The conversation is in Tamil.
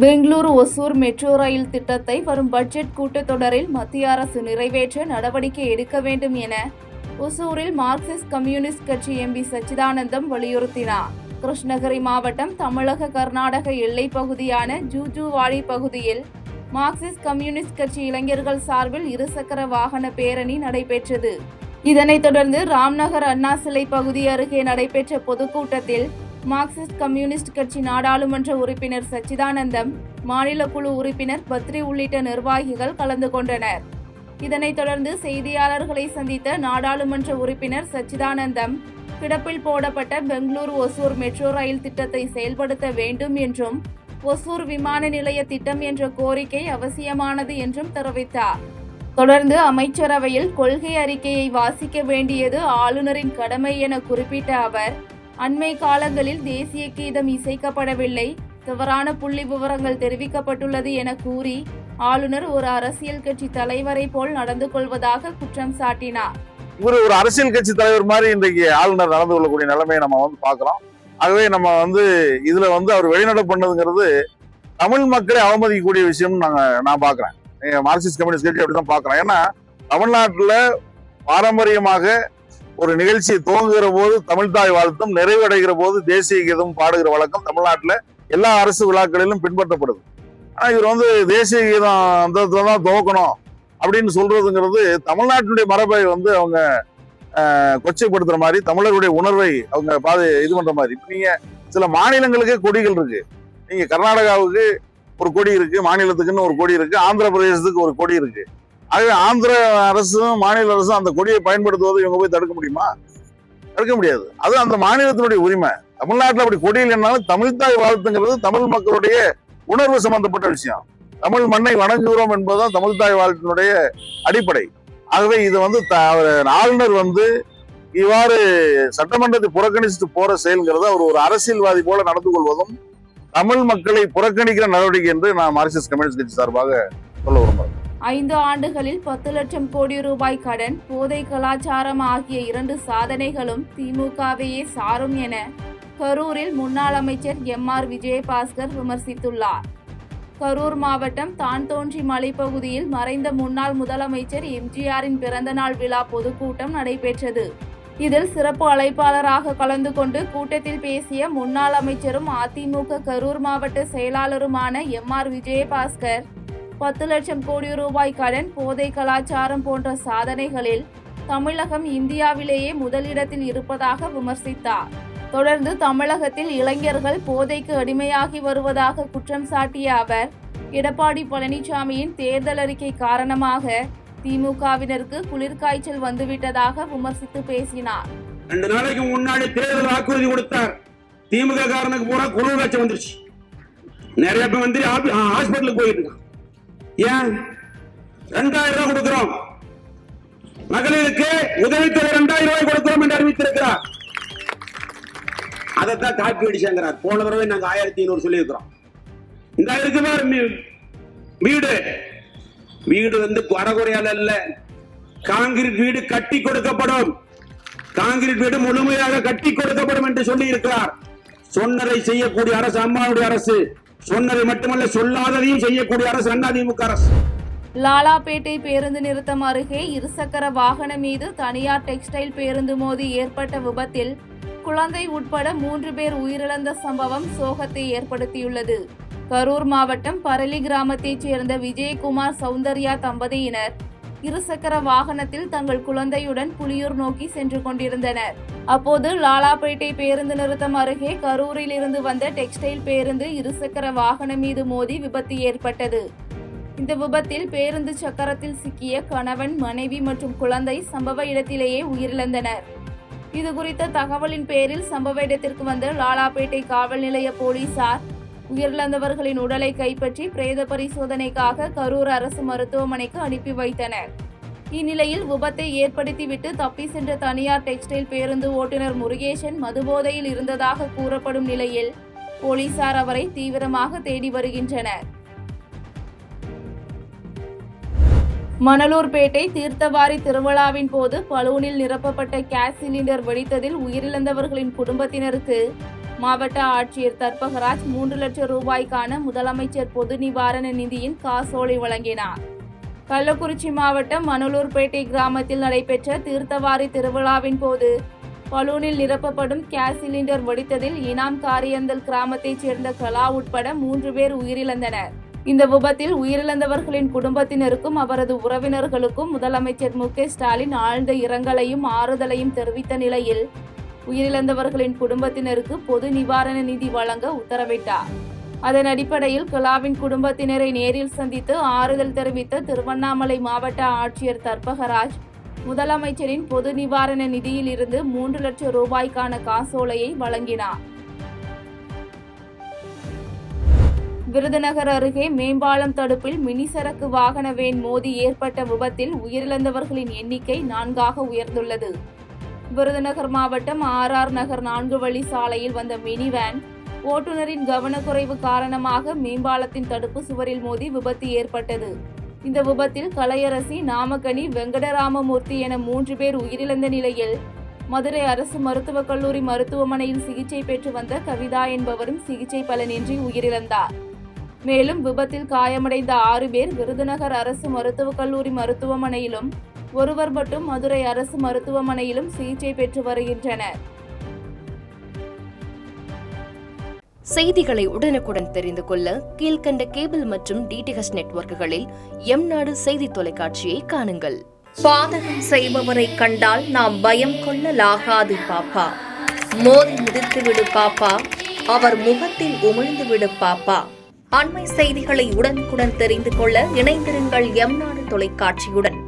பெங்களூரு ஒசூர் மெட்ரோ ரயில் திட்டத்தை வரும் பட்ஜெட் கூட்டத்தொடரில் மத்திய அரசு நிறைவேற்ற நடவடிக்கை எடுக்க வேண்டும் என ஒசூரில் மார்க்சிஸ்ட் கம்யூனிஸ்ட் கட்சி எம்பி சச்சிதானந்தம் வலியுறுத்தினார். கிருஷ்ணகிரி மாவட்டம் தமிழக கர்நாடக எல்லைப் பகுதியான ஜூஜுவாடி பகுதியில் மார்க்சிஸ்ட் கம்யூனிஸ்ட் கட்சி இளைஞர்கள் சார்பில் இருசக்கர வாகன பேரணி நடைபெற்றது. இதனைத் தொடர்ந்து ராம்நகர் அண்ணா சிலை பகுதி அருகே நடைபெற்ற பொதுக்கூட்டத்தில் மார்க்சிஸ்ட் கம்யூனிஸ்ட் கட்சி நாடாளுமன்ற உறுப்பினர் சச்சிதானந்தம், மாநில குழு உறுப்பினர் பத்ரி உள்ளிட்ட நிர்வாகிகள் கலந்து கொண்டனர். இதனைத் தொடர்ந்து செய்தியாளர்களை சந்தித்த நாடாளுமன்ற உறுப்பினர் சச்சிதானந்தம், கிடப்பில் போடப்பட்ட பெங்களூரு ஒசூர் மெட்ரோ ரயில் திட்டத்தை செயல்படுத்த வேண்டும் என்றும், ஒசூர் விமான நிலைய திட்டம் என்ற கோரிக்கை அவசியமானது என்றும் தெரிவித்தார். தொடர்ந்து அமைச்சரவையில் கொள்கை அறிக்கையை வாசிக்க வேண்டியது ஆளுநரின் கடமை என குறிப்பிட்ட அவர், அண்மை காலங்களில் தேசிய கீதம் இசைக்கப்படவில்லை, தவறான புள்ளி விவரங்கள் தெரிவிக்கப்பட்டுள்ளது என கூறி ஆளுநர் ஒரு அரசியல் கட்சி தலைவரை போல் நடந்து கொள்வதாக குற்றம் சாட்டினார். இவர் ஒரு அரசியல் கட்சி தலைவர் மாதிரி இன்றைக்கு ஆளுநர் நடந்து கொள்ளக்கூடிய நிலைமையை நம்ம பார்க்கிறோம். ஆகவே நம்ம இதுல அவர் வெளிநடப்பு பண்ணதுங்கிறது தமிழ் மக்களை அவமதிக்கக்கூடிய விஷயம் நான் பாக்குறேன். மார்க்சிஸ்ட் கம்யூனிஸ்ட் கட்சி அப்படிதான் பாக்குறேன். ஏன்னா தமிழ்நாட்டுல பாரம்பரியமாக ஒரு நிகழ்ச்சியை துவங்குகிற போது தமிழ்தாய் வாழ்த்தும், நிறைவடைகிற போது தேசிய கீதம் பாடுகிற வழக்கம் தமிழ்நாட்டுல எல்லா அரசு விழாக்களிலும் பின்பற்றப்படுது. ஆனா இவர் தேசிய கீதம் அந்த தான் துவக்கணும் அப்படின்னு சொல்றதுங்கிறது தமிழ்நாட்டினுடைய மரபை அவங்க கொச்சைப்படுத்துற மாதிரி, தமிழருடைய உணர்வை அவங்க இது பண்ற மாதிரி. இப்ப நீங்க சில மாநிலங்களுக்கே கொடிகள் இருக்கு. நீங்க கர்நாடகாவுக்கு ஒரு கொடி இருக்கு, மாநிலத்துக்குன்னு ஒரு கொடி இருக்கு, ஆந்திர பிரதேசத்துக்கு ஒரு கொடி இருக்கு. ஆகவே ஆந்திர அரசும் மாநில அரசும் அந்த கொடியை பயன்படுத்துவதை இவங்க போய் தடுக்க முடியுமா? தடுக்க முடியாது. அது அந்த மாநிலத்தினுடைய உரிமை. தமிழ்நாட்டில் அப்படி கொடி இல்லைன்னாலும் தமிழ்தாய் வாழ்த்துங்கிறது தமிழ் மக்களுடைய உணர்வு சம்பந்தப்பட்ட விஷயம். தமிழ் மண்ணை வணங்குகிறோம் என்பதுதான் தமிழ்தாய் வாழ்த்தினுடைய அடிப்படை. ஆகவே இது ஆளுநர் இவ்வாறு சட்டமன்றத்தை புறக்கணிச்சுட்டு போற செயல்ங்கிறத அவர் ஒரு அரசியல்வாதி போல நடந்து கொள்வதும் தமிழ் மக்களை புறக்கணிக்கிற நடவடிக்கை என்று நான் மார்க்சிஸ்ட் கம்யூனிஸ்ட் கட்சி சார்பாக சொல்ல விரும்புகிறேன். 5 ஆண்டுகளில் 10 லட்சம் கோடி ரூபாய் கடன், போதை கலாச்சாரம் ஆகிய 2 சாதனைகளும் திமுகவையே சாரும் என கரூரில் முன்னாள் அமைச்சர் எம்.ஆர். விஜயபாஸ்கர் விமர்சித்துள்ளார். கரூர் மாவட்டம் தான்தோன்றி மலைப்பகுதியில் மறைந்த முன்னாள் முதலமைச்சர் எம்ஜிஆரின் பிறந்தநாள் விழா பொதுக்கூட்டம் நடைபெற்றது. இதில் சிறப்பு அழைப்பாளராக கலந்து கொண்டு கூட்டத்தில் பேசிய முன்னாள் அமைச்சரும் அதிமுக கரூர் மாவட்ட செயலாளருமான எம்.ஆர். விஜயபாஸ்கர், 10 லட்சம் கோடி ரூபாய் கடன், போதை கலாச்சாரம் போன்ற சாதனைகளில் தமிழகம் இந்தியாவிலேயே முதலிடத்தில் இருப்பதாக விமர்சித்தார். தொடர்ந்து தமிழகத்தில் இளைஞர்கள் போதைக்கு அடிமையாகி வருவதாக குற்றம் சாட்டிய அவர், எடப்பாடி பழனிசாமியின் தேர்தல் அறிக்கை காரணமாக திமுகவினருக்கு குளிர்காய்ச்சல் வந்துவிட்டதாக விமர்சித்து பேசினார். 2 நாளைக்கு முன்னாடி தேர்தல் வாக்குறுதி கொடுத்தார். திமுக காரனுக்கு பூரா குளிர்காய்ச்சல் வந்துருச்சு. நிறைய பேர் ஹாஸ்பிட்டலுக்கு போயிட்டு இருக்கான். ஏன் 2000 ரூபாய் கொடுக்கிறோம், மகளிருக்கு உதவித்தொகை 2000 ரூபாய் கொடுக்கிறோம் என்று அறிவித்திருக்கிறார். அதைத்தான் காப்பி அடிச்சாங்கிறார். போன தடவை நாங்க 1500 சொல்லி இருக்கிறோம். இந்த வீடு அறகுறையால அல்ல, காங்கிரீட் வீடு கட்டி கொடுக்கப்படும், காங்கிரீட் வீடு முழுமையாக கட்டி கொடுக்கப்படும் என்று சொல்லி இருக்கிறார். சொன்னதை செய்யக்கூடிய அரசு அம்மாவுடைய அரசு, சொன்னதை மட்டுமல்ல சொல்லாததையும் செய்யக்கூடிய அரசு அதிமுக அரசு. லாலாபேட்டை பேருந்து நிறுத்தம் அருகே இருசக்கர வாகனம் மீது தனியார் டெக்ஸ்டைல் பேருந்து மோதி ஏற்பட்ட விபத்தில் குழந்தை உட்பட 3 பேர் உயிரிழந்த சம்பவம் சோகத்தை ஏற்படுத்தியுள்ளது. கரூர் மாவட்டம் பரளி கிராமத்தைச் சேர்ந்த விஜயகுமார் சௌந்தர்யா தம்பதியினர் இருசக்கர வாகனத்தில் தங்கள் குழந்தையுடன் புலியூர் நோக்கி சென்று கொண்டிருந்தனர். அப்போது லாலாபேட்டை பேருந்து நிறுத்தம் அருகே கரூரில் இருந்து வந்த டெக்ஸ்டைல் பேருந்து இருசக்கர வாகனம் மீது மோதி விபத்து ஏற்பட்டது. இந்த விபத்தில் பேருந்து சக்கரத்தில் சிக்கிய கணவன், மனைவி மற்றும் குழந்தை சம்பவ இடத்திலேயே உயிரிழந்தனர். இதுகுறித்த தகவலின் பேரில் சம்பவ இடத்திற்கு வந்த லாலாபேட்டை காவல் நிலைய போலீசார் உயிரிழந்தவர்களின் உடலை கைப்பற்றி பிரேத பரிசோதனைக்காக கரூர் அரசு மருத்துவமனைக்கு அனுப்பி வைத்தனர். இந்நிலையில் விபத்தை ஏற்படுத்திவிட்டு தப்பி சென்ற தனியார் டெக்ஸ்டைல் பேருந்து ஓட்டுநர் முருகேசன் மதுபோதையில் இருந்ததாக கூறப்படும் நிலையில் போலீசார் அவரை தீவிரமாக தேடி வருகின்றனர். மணலூர்பேட்டை தீர்த்தவாரி திருவிழாவின் போது பலூனில் நிரப்பப்பட்ட கேஸ் சிலிண்டர் வெடித்ததில் உயிரிழந்தவர்களின் குடும்பத்தினருக்கு மாவட்ட ஆட்சியர் தர்பகராஜ் 3 லட்சம் ரூபாய்க்கான முதலமைச்சர் பொது நிவாரண நிதியின் காசோலை வழங்கினார். கள்ளக்குறிச்சி மாவட்டம் மணலூர்பேட்டை கிராமத்தில் நடைபெற்ற தீர்த்தவாரி திருவிழாவின் போது பலூனில் நிரப்பப்படும் கேஸ் சிலிண்டர் வெடித்ததில் இனாம் காரியந்தல் கிராமத்தைச் சேர்ந்த கலா உட்பட 3 பேர் உயிரிழந்தனர். இந்த விபத்தில் உயிரிழந்தவர்களின் குடும்பத்தினருக்கும் அவரது உறவினர்களுக்கும் முதலமைச்சர் மு.க. ஸ்டாலின் ஆழ்ந்த இரங்கலையும் ஆறுதலையும் தெரிவித்த நிலையில் உயிரிழந்தவர்களின் குடும்பத்தினருக்கு பொது நிவாரண நிதி வழங்க உத்தரவிட்டார். அதன் அடிப்படையில் கலாவின் குடும்பத்தினரை நேரில் சந்தித்து ஆறுதல் தெரிவித்த திருவண்ணாமலை மாவட்ட ஆட்சியர் தர்பகராஜ் முதலமைச்சரின் பொது நிவாரண நிதியில் இருந்து 3 லட்சம் ரூபாய்க்கான காசோலையை வழங்கினார். விருதுநகர் அருகே மேம்பாலம் தடுப்பில் மினி சரக்கு வாகன வேன் மோதி ஏற்பட்ட விபத்தில் உயிரிழந்தவர்களின் எண்ணிக்கை 4ஆக உயர்ந்துள்ளது. விருதுநகர் மாவட்டம் RR நகர் 4 வழி சாலையில் வந்த மினி வேன் ஓட்டுநரின் கவனக்குறைவு காரணமாக மேம்பாலத்தின் தடுப்பு சுவரில் மோதி விபத்து ஏற்பட்டது. இந்த விபத்தில் கலையரசி, நாமக்கனி, வெங்கடராமமூர்த்தி என 3 பேர் உயிரிழந்த நிலையில் மதுரை அரசு மருத்துவக் கல்லூரி மருத்துவமனையில் சிகிச்சை பெற்று வந்த கவிதா என்பவரும் சிகிச்சை பலனின்றி உயிரிழந்தார். மேலும் விபத்தில் காயமடைந்த 6 பேர் விருதுநகர் அரசு மருத்துவக் கல்லூரி மருத்துவமனையிலும் ஒருவர் மட்டும் மதுரை அரசு மருத்துவமனையிலும் சிகிச்சை பெற்று வருகின்றனர். செய்திகளை உடனுக்குடன் தெரிந்து கொள்ள கீழ்க்கண்ட கேபிள் மற்றும் DTH நெட்வொர்க்குகளில் எம்நாடு செய்தி தொலைக்காட்சியை காணுங்கள். பாதகம் செய்பவரை கண்டால் நாம் பயம் கொள்ளலாகாது பாப்பா. மோதி முடித்துவிடு பாப்பா, அவர் முகத்தில் உமிழ்ந்துவிடு பாப்பா. அண்மை செய்திகளை உடனுக்குடன் தெரிந்து கொள்ள இணைந்திருங்கள் எம்நாடு தொலைக்காட்சியுடன்.